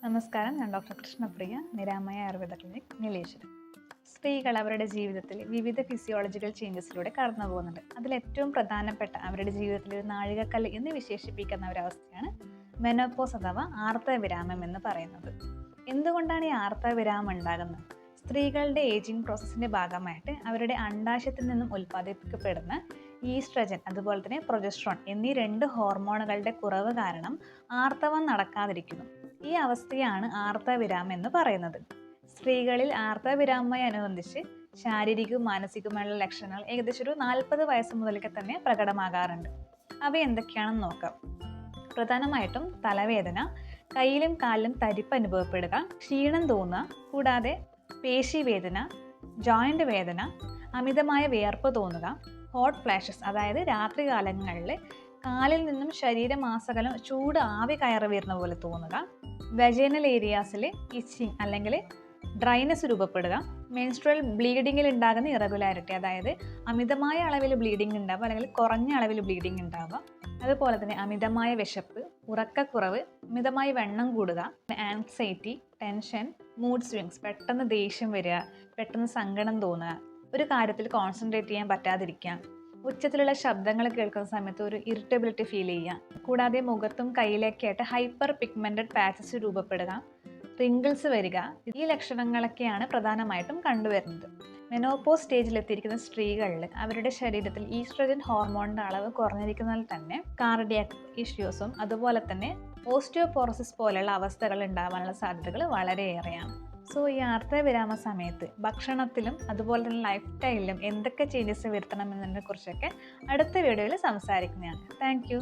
നമസ്കാരം, ഞാൻ doctor Krishnapriya, Niramaya Ayurveda clinic, Nileshwaram. സ്ത്രീകൾ അവരുടെ ജീവിതത്തിൽ വിവിധ ഫിസിയോളജിക്കൽ ചേഞ്ചസിലൂടെ കടന്നു പോകുന്നുണ്ട്. അതിലേറ്റവും പ്രധാനപ്പെട്ട അവരുടെ ജീവിതത്തിലെ ഒരു നാഴികക്കല്ല് എന്ന് വിശേഷിപ്പിക്കുന്ന ഒരവസ്ഥയാണ് മെനോപോസ് അഥവാ ആർത്തവവിരാമം എന്ന് പറയുന്നത്. എന്തുകൊണ്ടാണ് ഈ ആർത്തവവിരാമം ഉണ്ടാകുന്നത്? സ്ത്രീകളുടെ ഏജിങ് പ്രോസസ്സിന്റെ ഭാഗമായിട്ട് അവരുടെ അണ്ഡാശയത്തിൽ നിന്നും ഉൽപ്പാദിപ്പിക്കപ്പെടുന്ന ഈസ്ട്രജൻ അതുപോലെ തന്നെ പ്രൊജസ്ട്രോൺ എന്നീ 2 ഹോർമോണുകളുടെ കുറവ് കാരണം ആർത്തവം നടക്കാതിരിക്കുന്നു. ഈ അവസ്ഥയാണ് ആർത്തവവിരാമം എന്ന് പറയുന്നത്. സ്ത്രീകളിൽ ആർത്തവവിരാമവുമായി അനുബന്ധിച്ച് ശാരീരികവും മാനസികവുമായുള്ള ലക്ഷണങ്ങൾ ഏകദേശം ഒരു 40 വയസ്സ് മുതലൊക്കെ തന്നെ പ്രകടമാകാറുണ്ട്. അവ എന്തൊക്കെയാണെന്ന് നോക്കാം. പ്രധാനമായിട്ടും തലവേദന, കയ്യിലും കാലിലും തരിപ്പ് അനുഭവപ്പെടുക, ക്ഷീണം തോന്നുക, കൂടാതെ പേശിവേദന, ജോയിന്റ് വേദന, അമിതമായ വിയർപ്പ് തോന്നുക, ഹോട്ട് ഫ്ലാഷസ് അതായത് രാത്രികാലങ്ങളിൽ കാലിൽ നിന്നും ശരീരമാസകലം ചൂട് ആവി കയറി വരുന്ന പോലെ തോന്നുക, വെജൈനൽ ഏരിയാസിൽ ഇച്ചിങ് അല്ലെങ്കിൽ ഡ്രൈനെസ് രൂപപ്പെടുക, മെൻസ്ട്രൽ ബ്ലീഡിങ്ങിൽ ഉണ്ടാകുന്ന ഇറഗുലാരിറ്റി അതായത് അമിതമായ അളവിൽ ബ്ലീഡിങ് ഉണ്ടാവുക അല്ലെങ്കിൽ കുറഞ്ഞ അളവിൽ ബ്ലീഡിങ് ഉണ്ടാവുക, അതുപോലെ തന്നെ അമിതമായ വിശപ്പ്, ഉറക്കക്കുറവ്, അമിതമായി വണ്ണം കൂടുക, ആൻസൈറ്റി, ടെൻഷൻ, മൂഡ് സ്വിങ്സ്, പെട്ടെന്ന് ദേഷ്യം വരിക, പെട്ടെന്ന് സങ്കടം തോന്നുക, ഒരു കാര്യത്തിൽ കോൺസെൻട്രേറ്റ് ചെയ്യാൻ പറ്റാതിരിക്കുക, ഉച്ചത്തിലുള്ള ശബ്ദങ്ങൾ കേൾക്കുന്ന സമയത്ത് ഒരു ഇറിറ്റബിലിറ്റി ഫീൽ ചെയ്യുക, കൂടാതെ മുഖത്തും കയ്യിലൊക്കെ ആയിട്ട് ഹൈപ്പർ പിഗ്മെന്റഡ് പാച്ചസ് രൂപപ്പെടുക, റിങ്കിൾസ് വരിക, ഈ ലക്ഷണങ്ങളൊക്കെയാണ് പ്രധാനമായിട്ടും കണ്ടുവരുന്നത്. മെനോപോസ് സ്റ്റേജിലെത്തിയിരിക്കുന്ന സ്ത്രീകളിൽ അവരുടെ ശരീരത്തിൽ ഈസ്ട്രജൻ ഹോർമോണിന്റെ അളവ് കുറഞ്ഞിരിക്കുന്നതിൽ തന്നെ കാർഡിയാക് ഇഷ്യൂസും അതുപോലെ തന്നെ ഓസ്റ്റിയോപോറോസിസ് പോലെയുള്ള അവസ്ഥകൾ ഉണ്ടാവാനുള്ള സാധ്യതകൾ വളരെയേറെയാണ്. സോ ഈ ആർത്തവവിരാമ സമയത്ത് ഭക്ഷണത്തിലും അതുപോലെ തന്നെ ലൈഫ് സ്റ്റൈലിലും എന്തൊക്കെ ചേഞ്ചസ് വരുത്തണം എന്നതിനെ കുറിച്ചൊക്കെ അടുത്ത വീഡിയോയിൽ സംസാരിക്കുന്നതാണ്. താങ്ക്